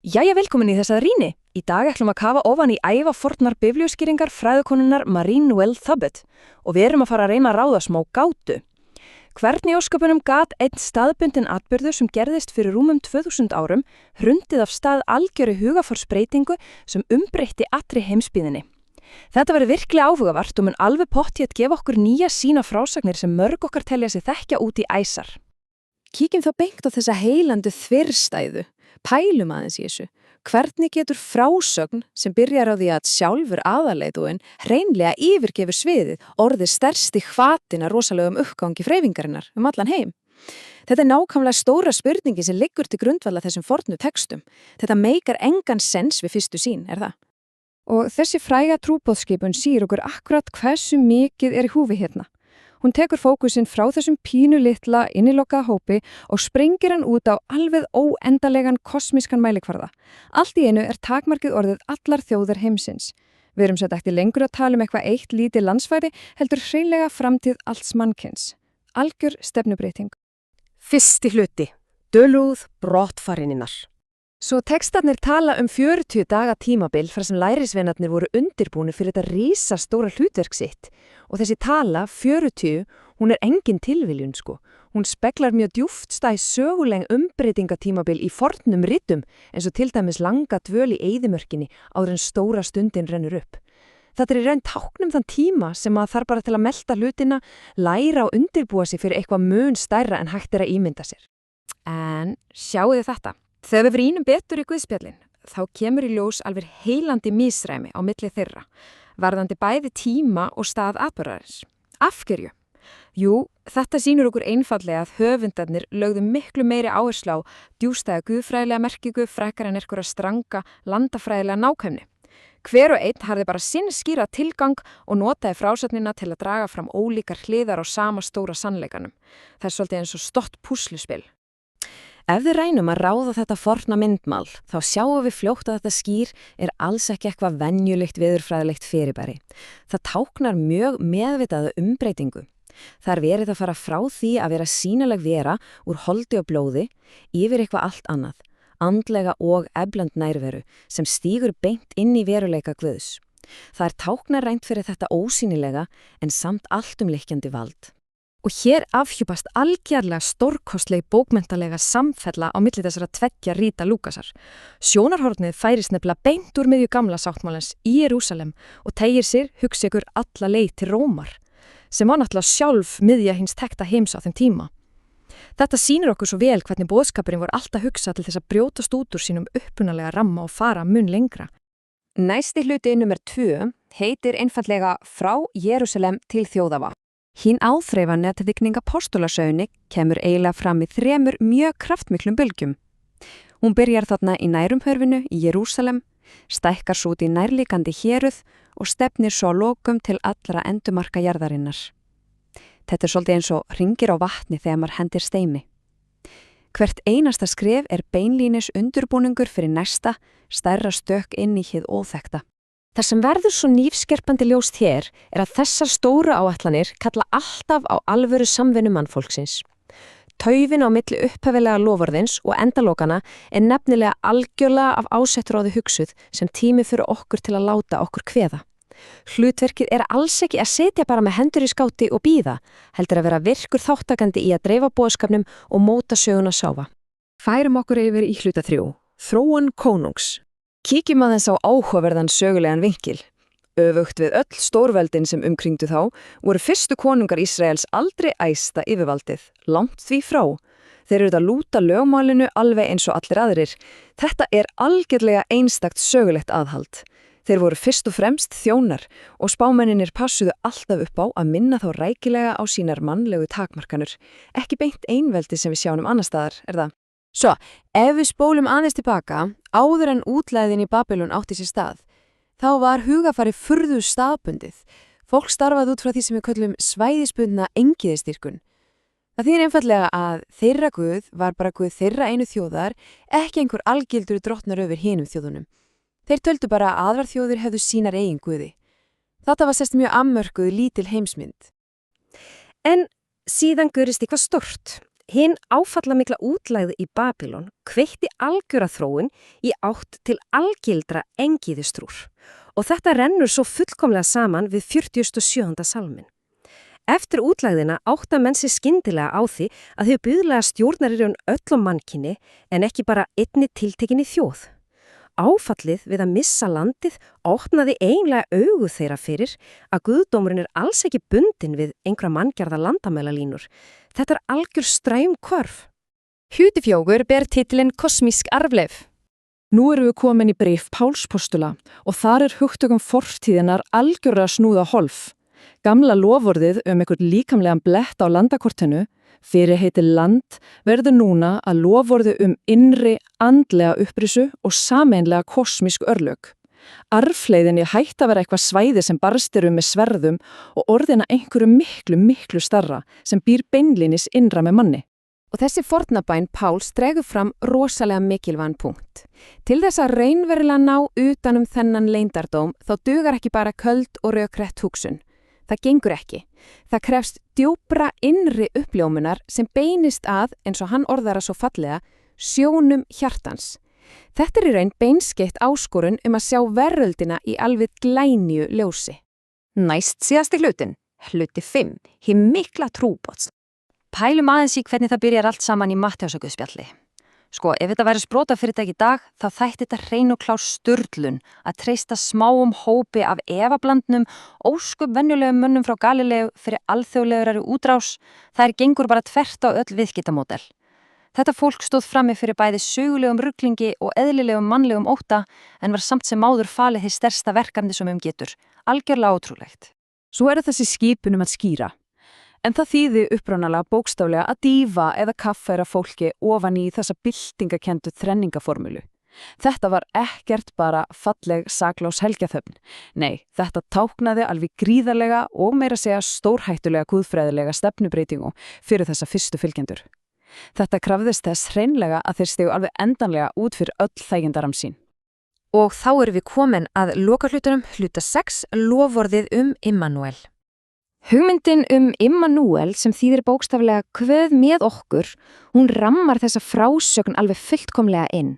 Jæja, velkomin í þessa rýni. Í dag ætlum að kafa ofan í ævafornar biblíuskýringar fræðikonunnar Marie Noel Thubbett og við erum að fara að reyna að ráða smá gátu. Hvernig í ósköpunum gat einn staðbundinn atburður sem gerðist fyrir rúmum 2000 árum hrundið af stað algjöru hugarfarsbreytingu sem umbreytti allri heimsbyggðinni. Þetta verður virkilega áhugavert og mun alveg pottþétt gefa okkur nýja sýn á frásagnir sem mörg okkar telja sig þekkja út í æsar. Kíkjum þá beint á þessa heilandu þverstæðu. Pælum aðeins í þessu. Hvernig getur frásögn sem byrjar á því að sjálfur aðalleiðtoginn hreinlega yfirgefur sviðið orðið stærsti hvatinn að rosalegum uppgangi hreyfingarinnar allan heim? Þetta er nákvæmlega stóra spurningi sem liggur til grundvalla þessum fornu textum. Þetta meikar engan sens við fyrstu sýn, það? Og þessi fræga trúboðskipun sýr okkur akkurat hversu mikið í húfi hérna. Hún tekur fókusinn frá þessum pínu litla innilokkaða hópi og sprengir hann út á alveg óendalegan kosmískan mælikvarða. Allt í einu takmarkið orðið allar þjóðir heimsins. Við erum sett ekki lengur að tala eitthvað eitt lítið landsvæði, heldur hreinlega framtíð alls mannkyns. Algjör stefnubreyting. Fyrsti hluti. Dulúð brottfarinnar. Svo textarnir tala 40 daga tímabil þar sem lærisveinarnir voru undirbúnir fyrir þetta risastóra hlutverk sitt. Og þessi tala, 40, hún engin tilviljun sko. Hún speglar mjög djúpt stæð söguleg umbreytingatímabil í fornum ritum eins og til dæmis langa dvöl í eyðimörkinni áður en stóra stundin rennur upp. Þetta í raun táknum þann tíma sem að þarf bara til að melta hlutina, læra og undirbúa sig fyrir eitthvað mun stærra en hægt að ímynda sér. En sjáu þið þetta. Þegar við rýnum betur í Guðspjallin, þá kemur í ljós alveg heilandi misræmi á milli þeirra, varðandi bæði tíma og stað atburðarins. Af hverju? Jú, þetta sýnir okkur einfallega að höfundarnir lögðu miklu meiri áherslu á djústæða guðfræðilega merkingu frekar en einhverja stranga landafræðilega nákvæmni. Hver og einn hafði bara sinn skýra tilgang og notaði frásögnina til að draga fram ólíkar hliðar á sama stóra sannleikanum. Það svolítið eins og stórt púsluspil. Ef við rænum að ráða þetta forna myndmál, þá sjáum við fljótt að þetta skýr alls ekki eitthvað venjulegt veðurfræðilegt fyrirbæri. Það táknar mjög meðvitaða umbreytingu. Það verið að fara frá því að vera sýnileg vera úr holdi og blóði yfir eitthvað allt annað, andlega og efland nærveru sem stígur beint inn í veruleika Guðs. Það táknar rænt fyrir þetta ósýnilega en samt alltumlykjandi vald. Og hér afhjúpast algjörlega stórkostleg bókmenntalega samfella á milli þessara tveggja rita Lúkasar. Sjónarhornið færist nefnilega beint úr miðju gamla sáttmálans í Jerúsalem og teygir sér, hugsa ykkur alla leið til Rómar, sem var náttúrulega sjálf miðja hins tekta heims á þeim tíma. Þetta sýnir okkur svo vel hvernig boðskapurinn voru alltaf hugsa til þess að brjótast út úr sínum upprunalega ramma og fara mun lengra. Næsti hluti nummer 2 heitir einfaldlega Frá Jerúsalem til þjóðafa. Hinn áþreifa netþykning apostolasögunni kemur eiginlega fram í 3 mjög kraftmiklum bylgjum. Hún byrjar þarna í nærumhverfinu í Jerúsalem, stækkar svo út í nærliggjandi héruð og stefnir svo að lokum til allra endumarka jarðarinnar. Þetta svolítið eins og hringir á vatni þegar maður hendir steini. Hvert einasta skref beinlínis undirbúningur fyrir næsta, stærra stök inn í hið óþekkta. Það sem verður svo nýfskerpandi ljóst hér að þessar stóru áætlanir kalla alltaf á alvöru samvinnu mannfólksins. Taufin á milli upphafilega loforðins og endalokana nefnilega algjörlega af ásetráði hugsuð sem tími fyrir okkur til að láta okkur kveða. Hlutverkið alls ekki að setja bara með hendur í skáti og bíða, heldur að vera virkur þáttakandi í að dreifa boðskapnum og móta söguna sáfa. Færum okkur yfir í hluta 3. Þróun konungs. Kíkjum aðeins á áhugaverðan sögulegan vinkil. Öfugt við öll stórveldin sem umkringdu þá, voru fyrstu konungar Ísraels aldrei æsta yfirvaldið, langt því frá. Þeir eru að lúta lögmálinu alveg eins og allir aðrir. Þetta algjörlega einstakt sögulegt aðhald. Þeir voru fyrst og fremst þjónar og spámenninir passuðu alltaf upp á að minna þá rækilega á sínar mannlegu takmarkanir. Ekki beint einveldi sem við sjáum annars staðar, það? Svo, ef við spólum aðeins tilbaka, áður en útlegðin í Babylon átti sér stað, þá var hugafari furðu staðbundið. Fólk starfaði út frá því sem við köllum svæðisbundna engiðistyrkun. Það þýðir einfaldlega að þeirra guð var bara guð þeirra einu þjóðar, ekki einhver algildur drottnar yfir hinum þjóðunum. Þeir töldu bara að aðrar þjóðir hefðu sínar eigin guði. Þetta var sérst mjög afmörkuð lítil heimsmynd. En síðan gerist eitthvað stórt. Hinn áfallamikla útlægð í Babylon kveitti algjöra þróun í átt til algildra engiðustrúr og þetta rennur svo fullkomlega saman við 47. salminn. Eftir útlægðina átta menn sig skyndilega á því að þau buðlega stjórnar í raun öllum mannkyni en ekki bara einni tiltekinni þjóð. Áfallið við að missa landið opnaði eiginlega augu þeirra fyrir að guðdómurinn alls ekki bundinn við einhverja manngerða landamælalínur. Þetta algjör straumhvörf. Hluti 4 ber titilinn Kosmísk arfleif. Nú erum við komin í bréf Páls postula og þar hugtökum fortíðinar algjörlega snúða hólf. Gamla loforðið einhvern líkamlegan blett á landakortinu, fyrir heiti land, verður núna að loforðu innri andlega upprisu og sameinlega kosmísk örlög. Arfleiðinni hætti að vera eitthvað svæði sem barstir með sverðum og orðina einhverju miklu starra sem býr beinlínis innra með manni. Og þessi fornabæn Páls dregur fram rosalega mikilvægan punkt. Til þess að raunverulega ná utanum þennan leyndardóm þá dugar ekki bara köld og rökrétt hugsun. Það gengur ekki. Það krefst djúpra innri uppljómunar sem beinist að, eins og hann orðar svo fallega, sjónum hjartans. Þetta í raun beinskeitt áskorun að sjá veröldina í alveg glænýju ljósi. Næst síðasti hlutin, hluti 5, hið mikla trúboðsl. Pælum aðeins í hvernig það byrjar allt saman í Matteusarguðspjalli. Sko, ef þetta væri sprotafyrirtæki í dag, þá þætti þetta hrein og klár sturlun að treysta smáum hópi af efablandnum, ósköp venjulegum mönnum frá Galileu fyrir alþjóðlegurari útrás. Það gengur bara þvert á öll viðskiptamódel. Þetta fólk stóð frammi fyrir bæði sögulegum ruglingi og eðlilegum mannlegum ótta en var samt sem áður falið hið stærsta verkefni sem getur. Algjörlega ótrúlegt. Svo þessi skipun að skýra. En það þýði upprunalega bókstaflega að dýfa eða kaffæra fólki ofan í þessa byltingakendu þrenningaformúlu. Þetta var ekkert bara falleg saklás helgjaþöfn. Nei, þetta táknaði alveg gríðarlega og meira segja stórhættulega guðfræðilega stefnubreitingu fyrir þessa fyrstu fylgjendur. Þetta krafðist þess hreinlega að þeir stigu alveg endanlega út fyrir öll þægindaram sín. Og þá erum við komin að lokahlutunum hluta 6, loforðið Immanuel. Hugmyndin Immanuel sem þýðir bókstaflega Guð með okkur, hún rammar þessa frásögn alveg fullkomlega inn.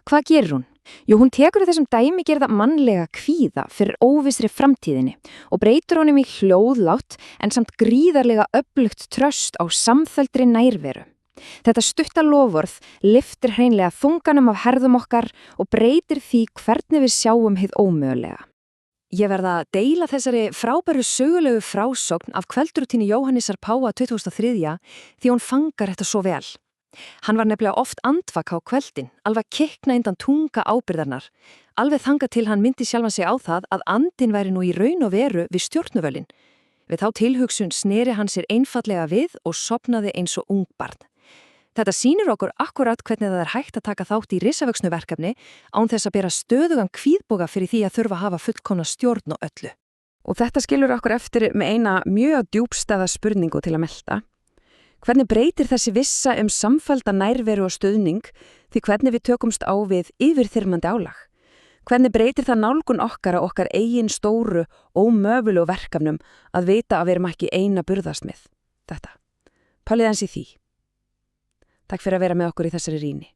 Hvað gerir hún? Jú, hún tekur þessum dæmigerða mannlega kvíða fyrir óvissri framtíðinni og breytir honum í hljóðlátt en samt gríðarlega öflugt tröst á samfelldri nærveru. Þetta stutta loforð lyftir hreinlega þunganum af herðum okkar og breytir því hvernig við sjáum hið ómögulega. Ég verða að deila þessari frábæru sögulegu frásögn af kveldrutíni Jóhannesar Páa 2003 því hún fangar þetta svo vel. Hann var nefnilega oft andvaka á kveldin, alveg kikna undan tunga ábyrðarnar, alveg þangað til hann myndi sjálfan sig á það að andinn væri nú í raun og veru við stjórnuvölin. Við þá tilhugsun sneri hann sér einfallega við og sofnaði eins og ungbarn. Þetta sýnir okkur akkurat hvernig það hægt að taka þátt í risavöxnu verkefni án þess að bera stöðugan kvíðboga fyrir því að þurfa að hafa fullkomna stjórn á öllu. Og þetta skilur okkur eftir með eina mjög djúpstæða spurningu til að melta. Hvernig breytir þessi vissa samfellda nærveru og stuðning því hvernig við tökumst á við yfirþyrmandi álag? Hvernig breytir það nálgun okkar að okkar eigin stóru ómögulegu verkefnum að vita að við erum ekki eina burðasmið? Þetta. Pælið eins í því. Takk fyrir að vera með okkur í þessari rýni.